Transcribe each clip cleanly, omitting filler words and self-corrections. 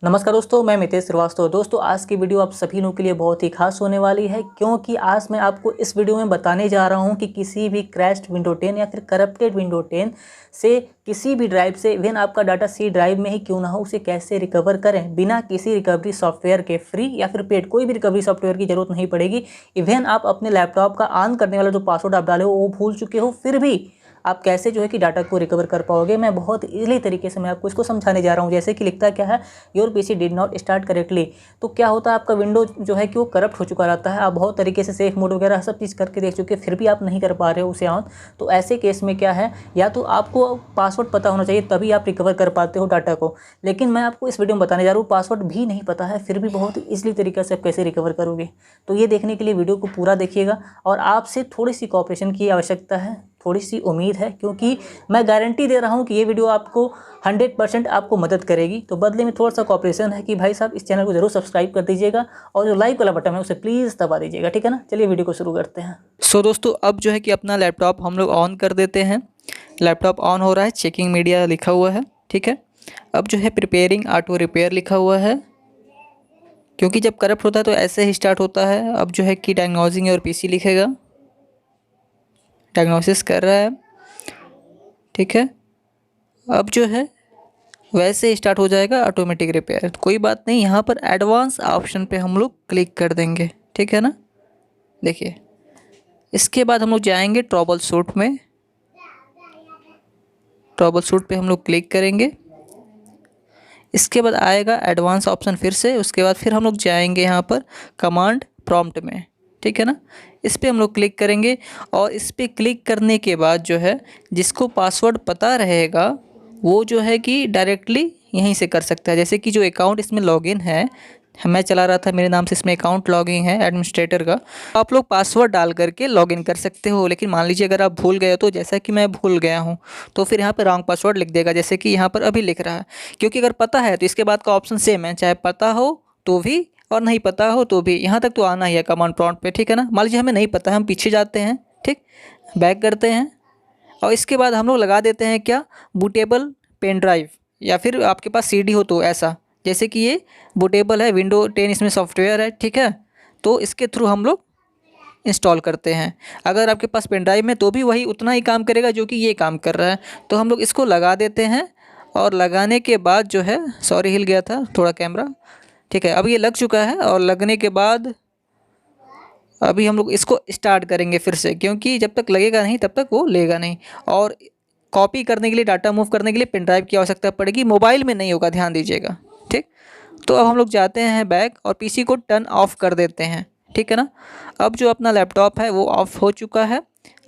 नमस्कार दोस्तों, मैं मितेश श्रीवास्तव। दोस्तों, आज की वीडियो आप सभी लोगों के लिए बहुत ही खास होने वाली है, क्योंकि आज मैं आपको इस वीडियो में बताने जा रहा हूं कि किसी भी क्रैश्ड विंडो 10 या फिर करप्टेड विंडो 10 से किसी भी ड्राइव से इवन आपका डाटा सी ड्राइव में ही क्यों ना हो, उसे कैसे रिकवर करें बिना किसी रिकवरी सॉफ्टवेयर के। फ्री या फिर पेड कोई भी रिकवरी सॉफ्टवेयर की जरूरत नहीं पड़ेगी। इवन आप अपने लैपटॉप का ऑन करने वाला जो पासवर्ड आप डाले हो वो भूल चुके हो, फिर भी आप कैसे जो है कि डाटा को रिकवर कर पाओगे, मैं बहुत ईजिली तरीके से मैं आपको इसको समझाने जा रहा हूँ। जैसे कि लिखता क्या है, your PC did not start correctly. तो क्या होता है, आपका विंडो जो है कि वो करप्ट हो चुका रहता है। आप बहुत तरीके से सेफ मोड वगैरह सब चीज़ करके देख चुके, फिर भी आप नहीं कर पा रहे हो उसे ऑन। तो ऐसे केस में क्या है, या तो आपको पासवर्ड पता होना चाहिए तभी आप रिकवर कर पाते हो डाटा को। लेकिन मैं आपको इस वीडियो में बताने जा रहा हूँ पासवर्ड भी नहीं पता है, फिर भी बहुत ईजिली तरीके से आप कैसे रिकवर करोगे। तो ये देखने के लिए वीडियो को पूरा देखिएगा और आपसे थोड़ी सी कॉपरेशन की आवश्यकता है, थोड़ी सी उम्मीद है, क्योंकि मैं गारंटी दे रहा हूं कि ये वीडियो आपको 100% आपको मदद करेगी। तो बदले में थोड़ा सा कॉपरेशन है कि भाई साहब इस चैनल को जरूर सब्सक्राइब कर दीजिएगा और जो लाइक वाला बटन है उसे प्लीज़ दबा दीजिएगा, ठीक है ना। चलिए वीडियो को शुरू करते हैं। दोस्तों, अब जो है कि अपना लैपटॉप हम लोग ऑन कर देते हैं। लैपटॉप ऑन हो रहा है, चेकिंग मीडिया लिखा हुआ है, ठीक है। अब जो है प्रिपेयरिंग ऑटो रिपेयर लिखा हुआ है, क्योंकि जब करप्ट होता है तो ऐसे ही स्टार्ट होता है। अब जो है कि डायग्नोजिंग और पीसी लिखेगा, डायग्नोसिस कर रहा है, ठीक है। अब जो है वैसे ही स्टार्ट हो जाएगा ऑटोमेटिक रिपेयर। तो कोई बात नहीं, यहाँ पर एडवांस ऑप्शन पे हम लोग क्लिक कर देंगे, ठीक है ना। देखिए, इसके बाद हम लोग जाएंगे ट्रबल शूट में। ट्रबल शूट पे हम लोग क्लिक करेंगे। इसके बाद आएगा एडवांस ऑप्शन फिर से। उसके बाद फिर हम लोग जाएंगे यहाँ पर कमांड प्रॉम्प्ट में, ठीक है ना। इस पर हम लोग क्लिक करेंगे और इस पर क्लिक करने के बाद जो है जिसको पासवर्ड पता रहेगा वो जो है कि डायरेक्टली यहीं से कर सकता है। जैसे कि जो अकाउंट इसमें लॉगिन है, मैं चला रहा था, मेरे नाम से इसमें अकाउंट लॉगिन है एडमिनिस्ट्रेटर का, तो आप लोग पासवर्ड डाल करके लॉगिन कर सकते हो। लेकिन मान लीजिए अगर आप भूल गए हो, तो जैसा कि मैं भूल गया हूँ, तो फिर यहाँ पर रॉन्ग पासवर्ड लिख देगा, जैसे कि यहाँ पर अभी लिख रहा है। क्योंकि अगर पता है तो इसके बाद का ऑप्शन सेम है, चाहे पता हो तो भी और नहीं पता हो तो भी, यहाँ तक तो आना ही है कमांड प्रॉम्प्ट पे, ठीक है ना। मान लीजिए हमें नहीं पता है, हम पीछे जाते हैं, ठीक, बैक करते हैं और इसके बाद हम लोग लगा देते हैं क्या, बूटेबल पेन ड्राइव, या फिर आपके पास सीडी हो तो ऐसा, जैसे कि ये बूटेबल है, विंडो 10 इसमें सॉफ्टवेयर है, ठीक है। तो इसके थ्रू हम लोग इंस्टॉल करते हैं। अगर आपके पास पेन ड्राइव में तो भी वही उतना ही काम करेगा जो कि ये काम कर रहा है। तो हम लोग इसको लगा देते हैं और लगाने के बाद जो है, सॉरी हिल गया था थोड़ा कैमरा, ठीक है। अब ये लग चुका है और लगने के बाद अभी हम लोग इसको स्टार्ट करेंगे फिर से, क्योंकि जब तक लगेगा नहीं तब तक वो लेगा नहीं। और कॉपी करने के लिए, डाटा मूव करने के लिए पेन ड्राइव की आवश्यकता पड़ेगी, मोबाइल में नहीं होगा, ध्यान दीजिएगा, ठीक। तो अब हम लोग जाते हैं बैक और पीसी को टर्न ऑफ कर देते हैं, ठीक है ना। अब जो अपना लैपटॉप है वो ऑफ हो चुका है।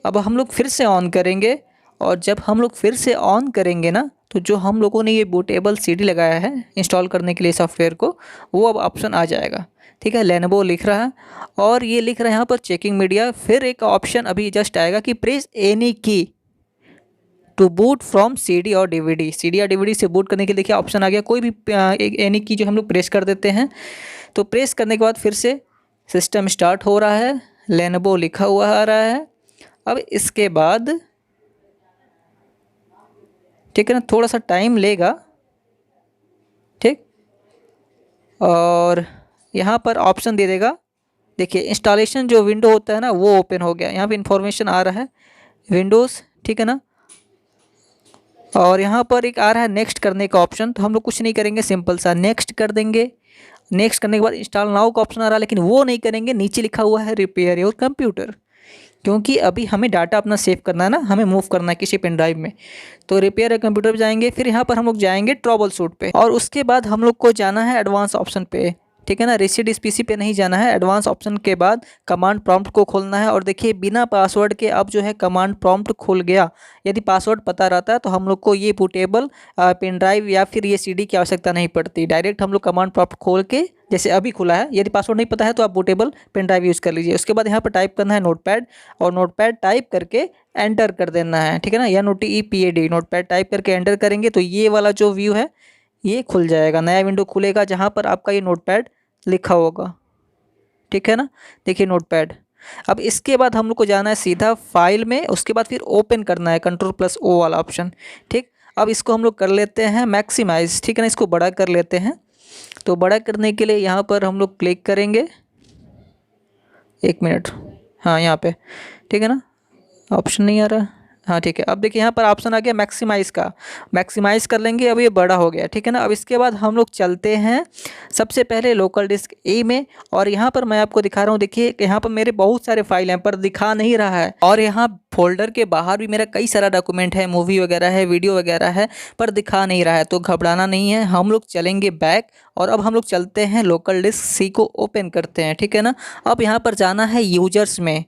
अब हम लोग फिर से ऑन करेंगे और जब हम लोग फिर से ऑन करेंगे ना, तो जो हम लोगों ने ये बूटेबल सीडी लगाया है इंस्टॉल करने के लिए सॉफ्टवेयर को, वो अब ऑप्शन आ जाएगा, ठीक है। लेनोवो लिख रहा है और ये लिख रहा है यहाँ पर चेकिंग मीडिया। फिर एक ऑप्शन अभी जस्ट आएगा कि प्रेस एनी की टू बूट फ्रॉम सीडी और डीवीडी। सीडी या डीवीडी से बूट करने के लिए देखिए ऑप्शन आ गया, कोई भी एक एनी की जो हम लोग प्रेस कर देते हैं। तो प्रेस करने के बाद फिर से सिस्टम स्टार्ट हो रहा है, लेनोवो लिखा हुआ आ रहा है। अब इसके बाद, ठीक है ना, थोड़ा सा टाइम लेगा, ठीक। और यहाँ पर ऑप्शन दे देगा, देखिए इंस्टॉलेशन जो विंडो होता है ना वो ओपन हो गया। यहाँ पे इंफॉर्मेशन आ रहा है विंडोज़, ठीक है ना। और यहाँ पर एक आ रहा है नेक्स्ट करने का ऑप्शन, तो हम लोग कुछ नहीं करेंगे, सिंपल सा नेक्स्ट कर देंगे। नेक्स्ट करने के बाद इंस्टॉल नाउ का ऑप्शन आ रहा है, लेकिन वो नहीं करेंगे। नीचे लिखा हुआ है रिपेयर योर कंप्यूटर, क्योंकि अभी हमें डाटा अपना सेव करना है ना, हमें मूव करना है किसी पेन ड्राइव में। तो रिपेयर कंप्यूटर पे जाएंगे, फिर यहाँ पर हम लोग जाएंगे ट्रबल शूट पे और उसके बाद हम लोग को जाना है एडवांस ऑप्शन पे, ठीक है ना। रिसेट इस पीसी पे नहीं जाना है। एडवांस ऑप्शन के बाद कमांड प्रॉम्प्ट को खोलना है और देखिए बिना पासवर्ड के अब जो है कमांड प्रॉम्प्ट खुल गया। यदि पासवर्ड पता रहता है तो हम लोग को ये बूटेबल पेन ड्राइव या फिर ये सीडी की आवश्यकता नहीं पड़ती। डायरेक्ट हम लोग कमांड प्रॉम्प्ट खोल के, जैसे अभी खुला है, यदि पासवर्ड नहीं पता है तो आप बूटेबल पेन ड्राइव यूज़ कर लीजिए। उसके बाद यहाँ पर टाइप करना है नोटपैड और नोटपैड टाइप करके एंटर कर देना है, ठीक है ना। NOTEPAD नोटपैड टाइप करके एंटर करेंगे तो ये वाला जो व्यू है ये खुल जाएगा, नया विंडो खुलेगा जहाँ पर आपका ये नोटपैड लिखा होगा, ठीक है ना। देखिए नोटपैड। अब इसके बाद हम लोग को जाना है सीधा फाइल में, उसके बाद फिर ओपन करना है Ctrl+O वाला ऑप्शन, ठीक। अब इसको हम लोग कर लेते हैं मैक्सिमाइज, ठीक है ना, इसको बड़ा कर लेते हैं। तो बड़ा करने के लिए यहाँ पर हम लोग क्लिक करेंगे, 1 मिनट, हाँ यहाँ पे, ठीक है ना, ऑप्शन नहीं आ रहा, हाँ ठीक है। अब देखिए यहाँ पर ऑप्शन आ गया मैक्सिमाइज़ का, मैक्सिमाइज़ कर लेंगे, अब ये बड़ा हो गया, ठीक है ना। अब इसके बाद हम लोग चलते हैं सबसे पहले लोकल डिस्क ए में, और यहाँ पर मैं आपको दिखा रहा हूँ, देखिए यहाँ पर मेरे बहुत सारे फाइल हैं पर दिखा नहीं रहा है, और यहाँ फोल्डर के बाहर भी मेरा कई सारा डॉक्यूमेंट है, मूवी वगैरह है, वीडियो वगैरह है, पर दिखा नहीं रहा है। तो घबराना नहीं है, हम लोग चलेंगे बैक, और अब हम लोग चलते हैं लोकल डिस्क सी को ओपन करते हैं, ठीक है ना। अब यहाँ पर जाना है यूजर्स में,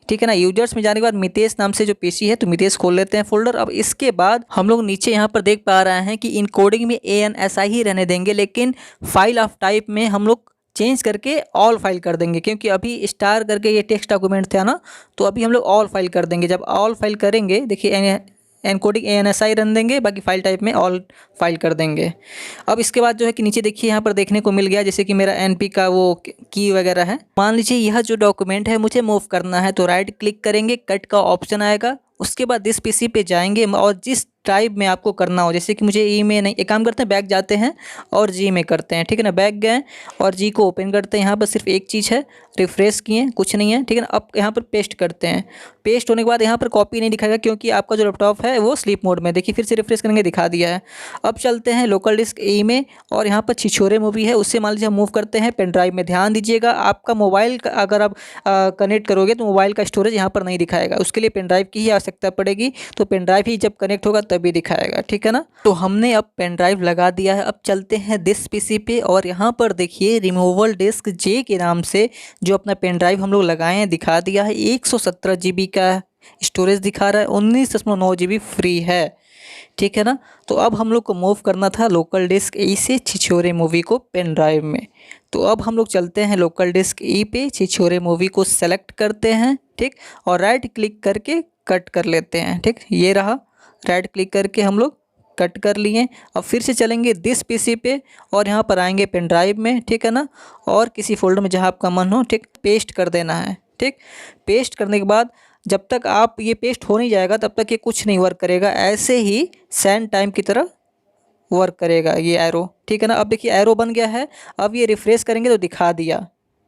ठीक है ना। यूजर्स में जाने के बाद मितेश नाम से जो पीसी है, तो मितेश खोल लेते हैं फोल्डर। अब इसके बाद हम लोग नीचे यहाँ पर देख पा रहे हैं कि इन कोडिंग में ANSI ही रहने देंगे, लेकिन फाइल ऑफ टाइप में हम लोग चेंज करके ऑल फाइल कर देंगे, क्योंकि अभी स्टार करके ये टेक्स्ट डॉक्यूमेंट था ना, तो अभी हम लोग ऑल फाइल कर देंगे। जब ऑल फाइल करेंगे, देखिए एनकोडिंग ANSI रन देंगे, बाकी फाइल टाइप में ऑल फाइल कर देंगे। अब इसके बाद जो है कि नीचे देखिए यहाँ पर देखने को मिल गया, जैसे कि मेरा NP का वो की वगैरह है। मान लीजिए यह जो डॉक्यूमेंट है मुझे मूव करना है, तो राइट क्लिक करेंगे, कट का ऑप्शन आएगा, उसके बाद दिस पीसी पे जाएंगे, और जिस टाइप में आपको करना हो, जैसे कि मुझे ई में नहीं, एक काम करते हैं बैक जाते हैं और जी में करते हैं, ठीक है ना। बैक गए और जी को ओपन करते हैं, यहाँ पर सिर्फ एक चीज़ है, रिफ्रेश किए, कुछ नहीं है, ठीक है ना। अब यहाँ पर पेस्ट करते हैं, पेस्ट होने के बाद यहाँ पर कॉपी नहीं दिखाएगा, क्योंकि आपका जो लैपटॉप है वो स्लीप मोड में, देखिए फिर से रिफ्रेश करेंगे, दिखा दिया है। अब चलते हैं लोकल डिस्क ए में, और यहाँ पर छिछोरे मूवी है, उससे मान लीजिए हम मूव करते हैं पेन ड्राइव में। ध्यान दीजिएगा, आपका मोबाइल का अगर आप कनेक्ट करोगे तो मोबाइल का स्टोरेज यहाँ पर नहीं दिखाएगा, उसके लिए पेन ड्राइव की ही आवश्यकता पड़ेगी, तो पेन ड्राइव ही जब कनेक्ट होगा तभी दिखाएगा, ठीक है ना। तो हमने अब पेन ड्राइव लगा दिया है। अब चलते हैं दिस पीसी पे, और यहाँ पर देखिए रिमूवल डिस्क जे के नाम से जो अपना पेन ड्राइव हम लोग लगाए हैं दिखा दिया है, 117 GB का स्टोरेज दिखा रहा है, 19.9 GB फ्री है, ठीक है ना। तो अब हम लोग को मूव करना था लोकल डिस्क ई से छिछोरे मूवी को पेन ड्राइव में। तो अब हम लोग चलते हैं लोकल डिस्क ई पे, छिछोरे मूवी को सेलेक्ट करते हैं, ठीक, और राइट क्लिक करके कट कर लेते हैं, ठीक, ये रहा, राइट क्लिक करके हम लोग कट कर लिए। अब फिर से चलेंगे दिस पीसी पे, और यहाँ पर आएंगे पेन ड्राइव में, ठीक है ना, और किसी फोल्डर में जहाँ आपका मन हो, ठीक, पेस्ट कर देना है, ठीक। पेस्ट करने के बाद जब तक आप ये पेस्ट हो नहीं जाएगा तब तक ये कुछ नहीं वर्क करेगा, ऐसे ही सेंड टाइम की तरह वर्क करेगा ये एरो, ठीक है ना। अब देखिए एरो बन गया है, अब ये रिफ्रेश करेंगे तो दिखा दिया,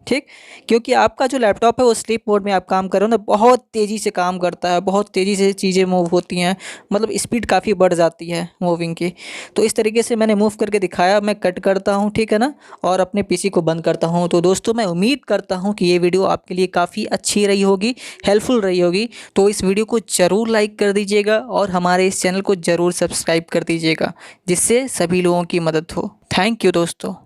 ठीक, क्योंकि आपका जो लैपटॉप है वो स्लीप मोड में आप काम कर रहे हो ना, बहुत तेज़ी से काम करता है, बहुत तेज़ी से चीज़ें मूव होती हैं, मतलब स्पीड काफ़ी बढ़ जाती है मूविंग की। तो इस तरीके से मैंने मूव करके दिखाया। मैं कट करता हूँ, ठीक है ना, और अपने पीसी को बंद करता हूँ। तो दोस्तों मैं उम्मीद करता हूँ कि ये वीडियो आपके लिए काफ़ी अच्छी रही होगी, हेल्पफुल रही होगी। तो इस वीडियो को ज़रूर लाइक कर दीजिएगा, और हमारे इस चैनल को ज़रूर सब्सक्राइब कर दीजिएगा, जिससे सभी लोगों की मदद हो। थैंक यू दोस्तों।